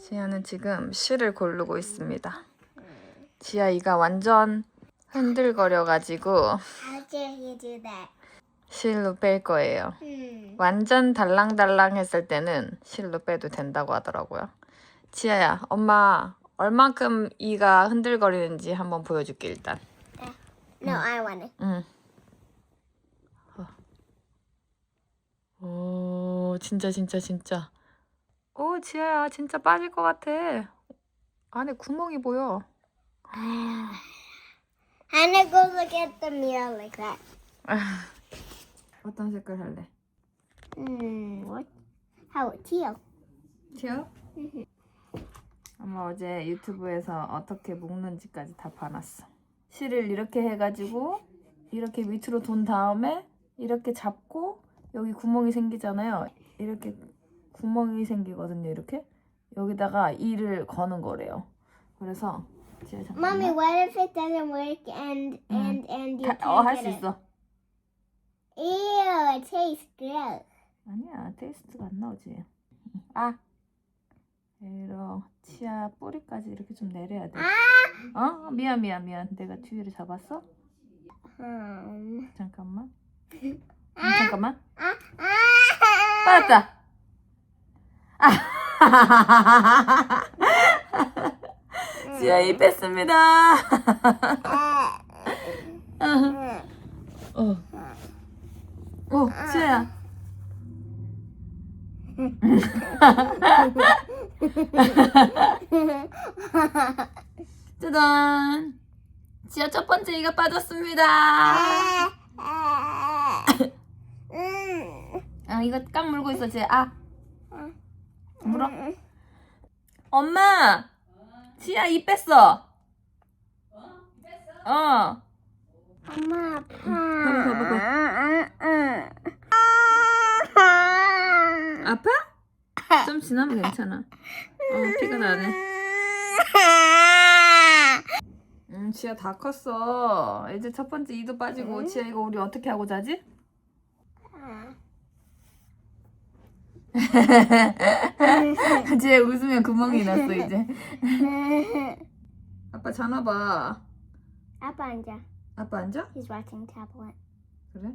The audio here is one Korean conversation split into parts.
지아는 지금 실을 고르고 있습니다. 지아 이가 완전 흔들거려가지고 How dare you do that? 실로 뺄 거예요. 완전 달랑달랑 했을 때는 실로 빼도 된다고 하더라고요. 지아야, 엄마 얼만큼 이가 흔들거리는지 한번 보여줄게 일단. No, I want it. 응. 오, 진짜. 오, 지아야, 진짜 빠질 것 같아. 안에 구멍이 보여. Hannah, go look at the mirror like that. 어떤 색깔 할래? What? How? Teal. 티어? 엄마 어제 유튜브에서 어떻게 묶는지까지 다 봐놨어. 실을 이렇게 해가지고 이렇게 밑으로 돈 다음에 이렇게 잡고 여기 구멍이 생기잖아요. 이렇게 구멍이 생기거든요. 이렇게 여기다가 이를 거는 거래요. 그래서 제가 잠깐만. Mommy, what if it doesn't work and you can't 할 수 get it? 있어. Ew, it tastes gross. 아니야, 테이스트가 안 나오지. 아, 이렇게 치아 뿌리까지 이렇게 좀 내려야 돼. 어? 미안. 내가 뒤를 잡았어? 잠깐만. 잠깐만. 빠졌다. 지아 입 뺐습니다. 지아야. 짜잔. 지아 첫 번째 이가 빠졌습니다. 이거 깍 물고 있어, 지아. 물어. 엄마, 지아 입 뺐어. 엄마 아파? 좀 지나면 괜찮아. 피가 나네. 지아 다 컸어. 이제 첫 번째 이도 빠지고. 지아 이거 우리 어떻게 하고 자지? 지아 웃으면 구멍이 났어 이제. 아빠 자나 봐. 아빠 앉아. 아빠 앉아? He's watching tablet. 그래?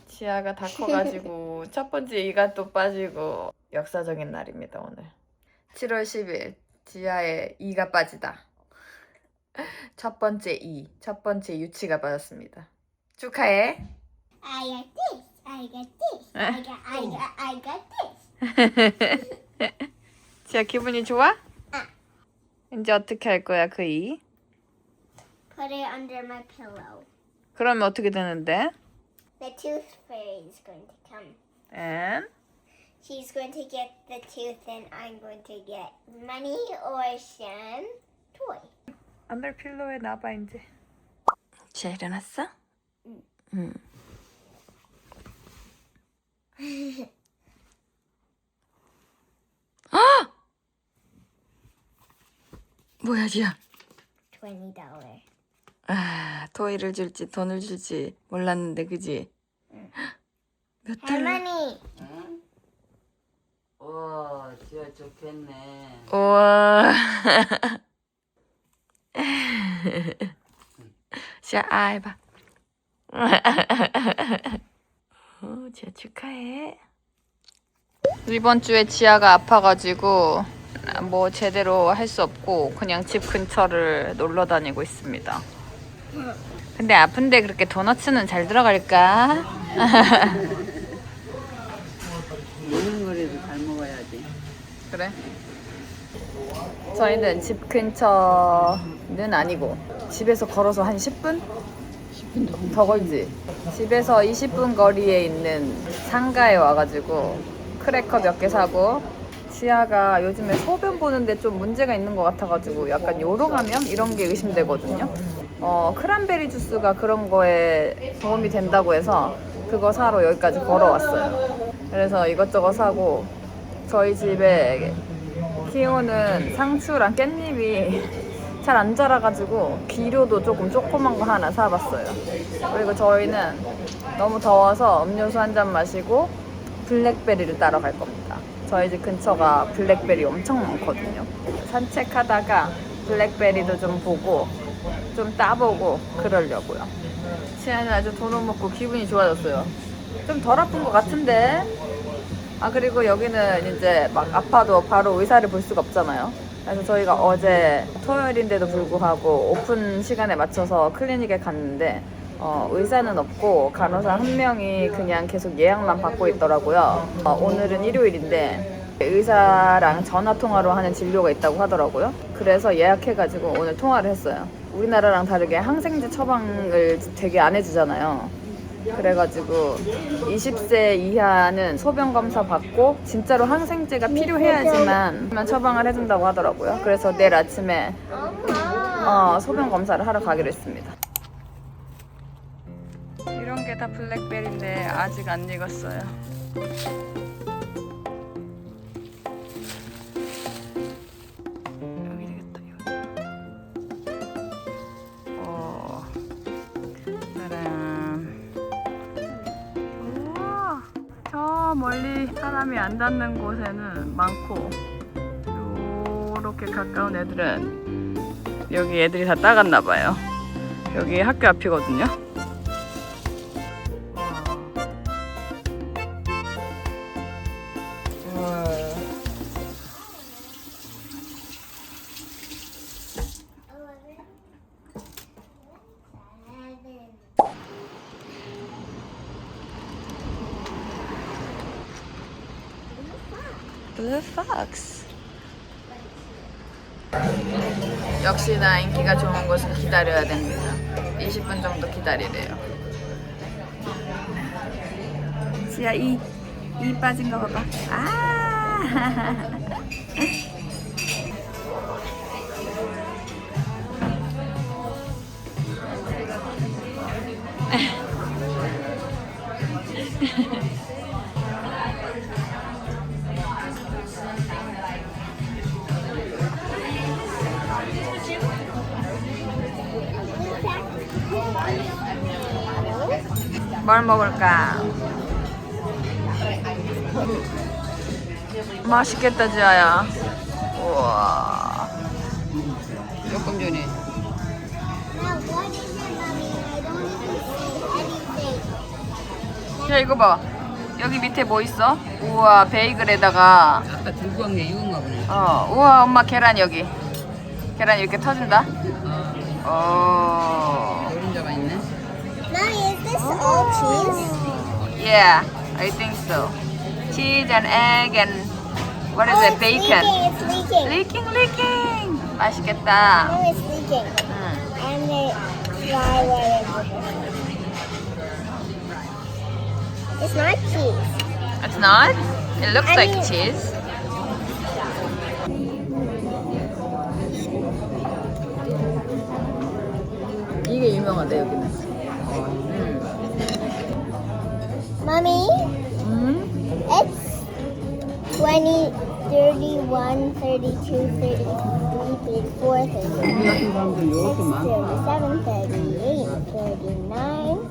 지아가 다 커가지고 첫 번째 이가 또 빠지고 역사적인 날입니다 오늘. 7월 10일 지아의 이가 빠지다. 첫 번째 유치가 빠졌습니다. 축하해. I got this. I got this. I got this. 지아 기분이 좋아? 이제 어떻게 할 거야 그 이? Put it under my pillow. 그러면 어떻게 되는데? The tooth fairy is going to come. And? She's going to get the tooth and I'm going to get money or some toy. 안들 필로에 놔봐 이제. 지아 일어났어? 응. 뭐야 지아? $20. 토이를 줄지 돈을 줄지 몰랐는데 그지? 몇 달러? 할머니. 와, 지아 좋겠네. 우와. 지아 해봐. 지아 축하해. 이번 주에 지아가 아파가지고 뭐 제대로 할 수 없고 그냥 집 근처를 놀러 다니고 있습니다. 근데 아픈데 그렇게 도너츠는 잘 들어갈까? 먹는 거라도 잘 먹어야지. 그래? 저희는 집 근처는 아니고 집에서 걸어서 한 10분? 10분 더 걸지? 집에서 20분 거리에 있는 상가에 와가지고 크래커 몇 개 사고 지아가 요즘에 소변 보는데 좀 문제가 있는 것 같아가지고 약간 요로감염? 이런 게 의심되거든요. 크란베리 주스가 그런 거에 도움이 된다고 해서 그거 사러 여기까지 걸어왔어요. 그래서 이것저것 사고 저희 집에 키우는 상추랑 깻잎이 잘 안 자라가지고 비료도 조금 조그만 거 하나 사봤어요. 그리고 저희는 너무 더워서 음료수 한 잔 마시고 블랙베리를 따러 갈 겁니다. 저희 집 근처가 블랙베리 엄청 많거든요. 산책하다가 블랙베리도 좀 보고 좀 따보고 그러려고요. 치아는 아주 돈 먹고 기분이 좋아졌어요. 좀 덜 아픈 것 같은데. 아, 그리고 여기는 이제 막 아파도 바로 의사를 볼 수가 없잖아요. 그래서 저희가 어제 토요일인데도 불구하고 오픈 시간에 맞춰서 클리닉에 갔는데 의사는 없고 간호사 한 명이 그냥 계속 예약만 받고 있더라고요. 오늘은 일요일인데 의사랑 전화 통화로 하는 진료가 있다고 하더라고요. 그래서 예약해가지고 오늘 통화를 했어요. 우리나라랑 다르게 항생제 처방을 되게 안 해주잖아요. 그래가지고 20세 이하는 소변 검사 받고 진짜로 항생제가 필요해야지만 처방을 해준다고 하더라고요. 그래서 내일 아침에 소변 검사를 하러 가기로 했습니다. 이런 게 다 블랙베리인데 아직 안 익었어요. 여기 되겠다, 이거. 짜란. 우와, 저 멀리 사람이 안 닿는 곳에는 많고, 요렇게 가까운 애들은 여기 애들이 다 따갔나 봐요. 여기 학교 앞이거든요. Blue Fox. 역시나 인기가 좋은 곳은 기다려야 됩니다. 20분 정도 기다리래요. 지아 이 빠진 거 봐봐. 아. 뭘 먹을까? 맛있겠다, 지아야. 우와. 조금 전에 Now, what is it, Mommy? I don't even see anything. 야, 이거 봐. 여기 밑에 뭐 있어? 우와, 베이글에다가. 아까 들고 간 게 이건가 보네. 우와, 엄마 계란 여기. 계란 이렇게 터진다. 노른자가 있네. Mommy, is this all cheese? Yeah, I think so. Cheese and egg and what is it? It's Bacon. leaking. It's leaking. Leaking. 맛있겠다. No, it's leaking. 응. And the dry whatever. It's not cheese. It's not? It looks I like mean- cheese. 이게 유명하대 여기는. Mommy, it's 20, 31, 32, 33, 34, 35, 우리 같은 사람들 이렇게 36, 많아. 37, 38, 39.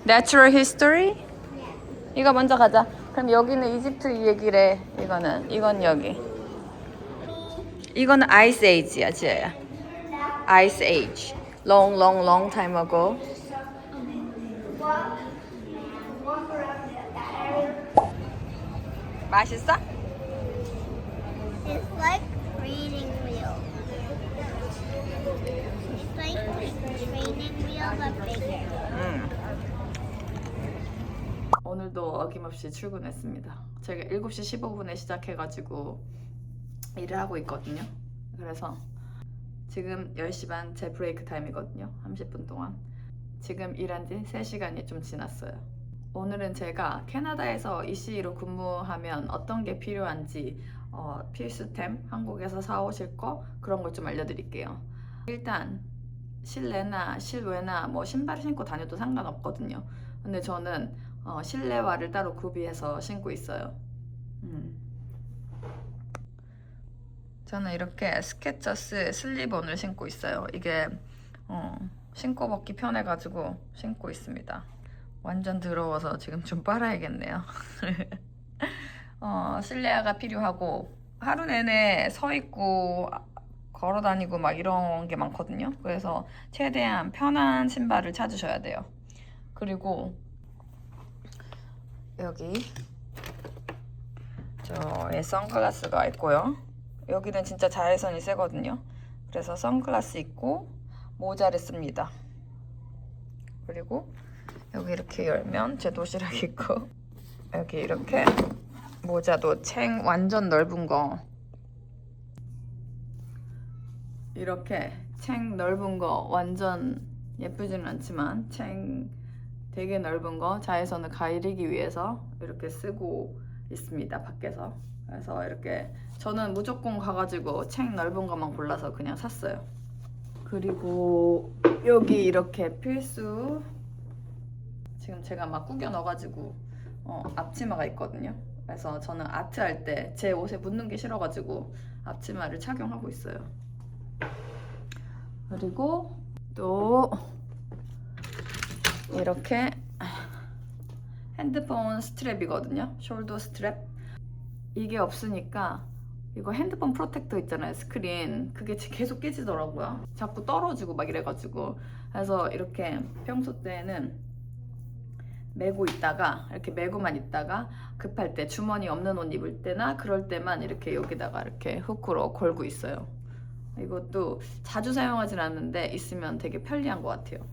Natural history? 이거 먼저 가자. 그럼 여기는 이집트 얘기래. 이건 여기. 이거는 Ice Age야, 지혜야. Ice Age. Long time ago. 맛있어? It's like training wheel. It's like training wheel but bigger. 오늘도 어김없이 출근했습니다. 제가 7시 15분에 시작해가지고 일을 하고 있거든요. 그래서 지금 10시 반 제 브레이크 타임이거든요. 30분 동안. 지금 일한 지 3시간이 좀 지났어요. 오늘은 제가 캐나다에서 ECE로 근무하면 어떤 게 필요한지 필수템, 한국에서 사오실 거 그런 걸 좀 알려드릴게요. 일단 실내나 실외나 뭐 신발 신고 다녀도 상관없거든요. 근데 저는 실내화를 따로 구비해서 신고 있어요. 저는 이렇게 스케쳐스 슬립온을 신고 있어요. 이게 신고 벗기 편해가지고 신고 있습니다. 완전 더러워서 지금 좀 빨아야겠네요. 실내화가 필요하고 하루 내내 서 있고 걸어 다니고 막 이런 게 많거든요. 그래서 최대한 편한 신발을 찾으셔야 돼요. 그리고 여기 저의 선글라스가 있고요. 여기는 진짜 자외선이 세거든요. 그래서 선글라스 있고 모자를 씁니다. 그리고 여기 이렇게 열면 제 도시락 있고 여기 이렇게 모자도 챙 완전 넓은 거 이렇게 챙 넓은 거 완전 예쁘지는 않지만 챙 되게 넓은 거 자외선을 가리기 위해서 이렇게 쓰고 있습니다. 밖에서. 그래서 이렇게 저는 무조건 가가지고 챙 넓은 것만 골라서 그냥 샀어요. 그리고 여기 이렇게 필수 지금 제가 막 구겨 넣어가지고 앞치마가 있거든요. 그래서 저는 아트 할 때 제 옷에 묻는 게 싫어가지고 앞치마를 착용하고 있어요. 그리고 또 이렇게 핸드폰 스트랩이거든요. 숄더 스트랩. 이게 없으니까 이거 핸드폰 프로텍터 있잖아요. 스크린. 그게 계속 깨지더라고요. 자꾸 떨어지고 막 이래가지고. 그래서 이렇게 평소 때는 메고 있다가 이렇게 메고만 있다가 급할 때 주머니 없는 옷 입을 때나 그럴 때만 이렇게 여기다가 이렇게 훅으로 걸고 있어요. 이것도 자주 사용하진 않는데 있으면 되게 편리한 것 같아요.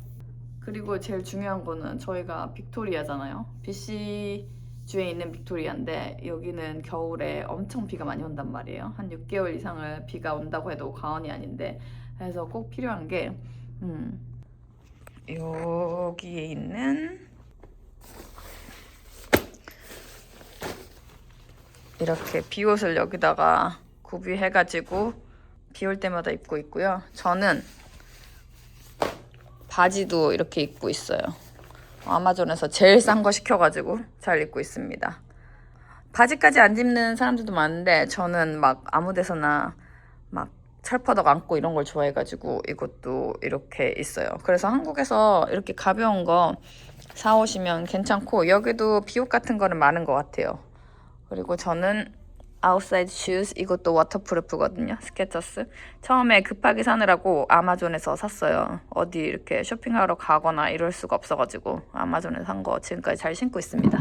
그리고 제일 중요한 거는 저희가 빅토리아잖아요. BC주에 있는 빅토리아인데 여기는 겨울에 엄청 비가 많이 온단 말이에요. 한 6개월 이상을 비가 온다고 해도 과언이 아닌데 그래서 꼭 필요한 게 여기에 있는 이렇게 비옷을 여기다가 구비해가지고 비 올 때마다 입고 있고요. 저는 바지도 이렇게 입고 있어요. 아마존에서 제일 싼 거 시켜가지고 잘 입고 있습니다. 바지까지 안 입는 사람들도 많은데 저는 막 아무 데서나 막 철퍼덕 안고 이런 걸 좋아해가지고 이것도 이렇게 있어요. 그래서 한국에서 이렇게 가벼운 거 사오시면 괜찮고 여기도 비옷 같은 거는 많은 것 같아요. 그리고 저는 아웃사이드 슈즈 이것도 워터프루프거든요. 스케쳐스. 처음에 급하게 사느라고 아마존에서 샀어요. 어디 이렇게 쇼핑하러 가거나 이럴 수가 없어가지고 아마존에서 산 거 지금까지 잘 신고 있습니다.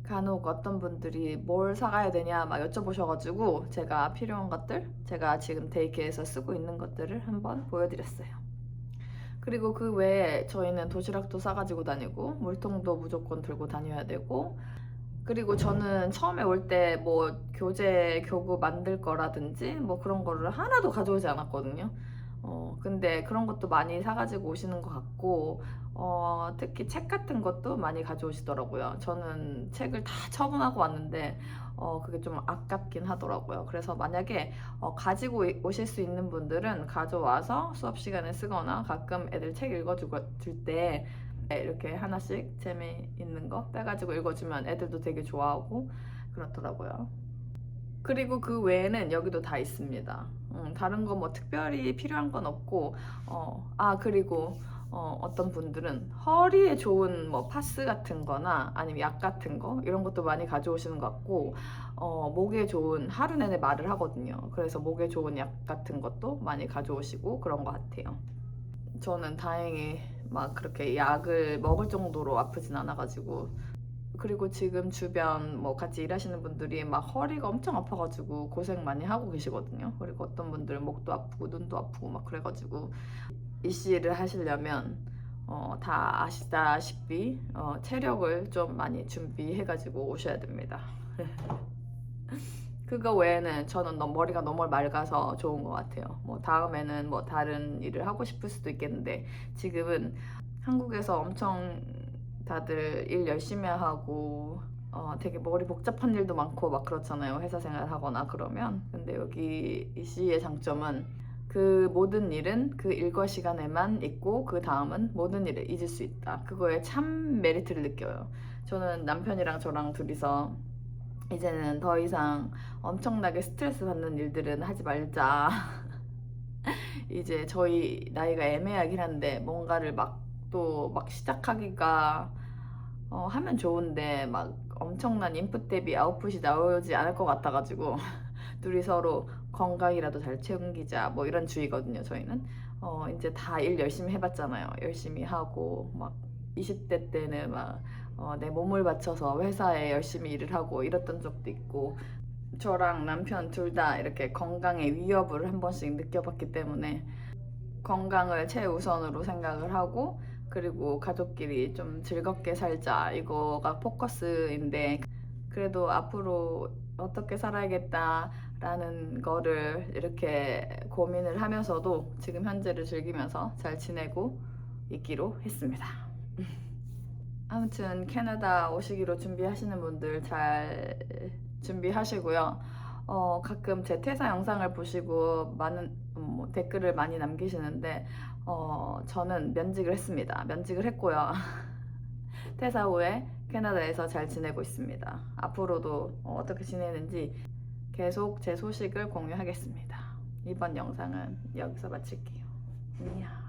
간혹 어떤 분들이 뭘 사가야 되냐 막 여쭤보셔가지고 제가 필요한 것들 제가 지금 데이케어에서 쓰고 있는 것들을 한번 보여드렸어요. 그리고 그 외에 저희는 도시락도 싸가지고 다니고 물통도 무조건 들고 다녀야 되고 그리고 저는 처음에 올 때 뭐 교재 교구 만들 거라든지 뭐 그런 거를 하나도 가져오지 않았거든요. 근데 그런 것도 많이 사가지고 오시는 것 같고 특히 책 같은 것도 많이 가져오시더라고요. 저는 책을 다 처분하고 왔는데 그게 좀 아깝긴 하더라고요. 그래서 만약에 가지고 오실 수 있는 분들은 가져와서 수업 시간에 쓰거나 가끔 애들 책 읽어줄 때 이렇게 하나씩 재미있는 거 빼가지고 읽어주면 애들도 되게 좋아하고 그렇더라고요. 그리고 그 외에는 여기도 다 있습니다. 다른 거 뭐 특별히 필요한 건 없고 그리고 어떤 분들은 허리에 좋은 뭐 파스 같은 거나 아니면 약 같은 거 이런 것도 많이 가져오시는 것 같고 목에 좋은 하루 내내 말을 하거든요. 그래서 목에 좋은 약 같은 것도 많이 가져오시고 그런 것 같아요. 저는 다행히 막 그렇게 약을 먹을 정도로 아프진 않아가지고 그리고 지금 주변 뭐 같이 일하시는 분들이 막 허리가 엄청 아파가지고 고생 많이 하고 계시거든요. 그리고 어떤 분들은 목도 아프고 눈도 아프고 막 그래가지고 이 일을 하시려면 다 아시다시피 체력을 좀 많이 준비해가지고 오셔야 됩니다. 그거 외에는 저는 머리가 너무 맑아서 좋은 것 같아요. 뭐 다음에는 뭐 다른 일을 하고 싶을 수도 있겠는데 지금은 한국에서 엄청 다들 일 열심히 하고 되게 머리 복잡한 일도 많고 막 그렇잖아요. 회사 생활 하거나 그러면. 근데 여기 이씨의 장점은 그 모든 일은 그 일과 시간에만 있고 그 다음은 모든 일을 잊을 수 있다. 그거에 참 메리트를 느껴요. 저는 남편이랑 저랑 둘이서 이제는 더 이상 엄청나게 스트레스 받는 일들은 하지 말자. 이제 저희 나이가 애매하긴 한데 뭔가를 막 한국도 막 시작하기가 하면 좋은데 막 엄청난 인풋 대비 아웃풋이 나오지 않을 것 같아가지고 둘이 서로 건강이라도 잘 챙기자 뭐 이런 주의거든요. 저희는 이제 다 일 열심히 해봤잖아요. 열심히 하고 막 20대 때는 막 내 몸을 바쳐서 회사에 열심히 일을 하고 이랬던 적도 있고, 저랑 남편 둘 다 이렇게 건강의 위협을 한 번씩 느껴봤기 때문에 건강을 최우선으로 생각을 하고, 그리고 가족끼리 좀 즐겁게 살자 이거가 포커스인데, 그래도 앞으로 어떻게 살아야겠다라는 거를 이렇게 고민을 하면서도 지금 현재를 즐기면서 잘 지내고 있기로 했습니다. 아무튼 캐나다 오시기로 준비하시는 분들 잘 준비하시고요. 가끔 제 퇴사 영상을 보시고 많은 댓글을 많이 남기시는데 저는 면직을 했습니다. 면직을 했고요. 퇴사 후에 캐나다에서 잘 지내고 있습니다. 앞으로도 어떻게 지내는지 계속 제 소식을 공유하겠습니다. 이번 영상은 여기서 마칠게요. 안녕.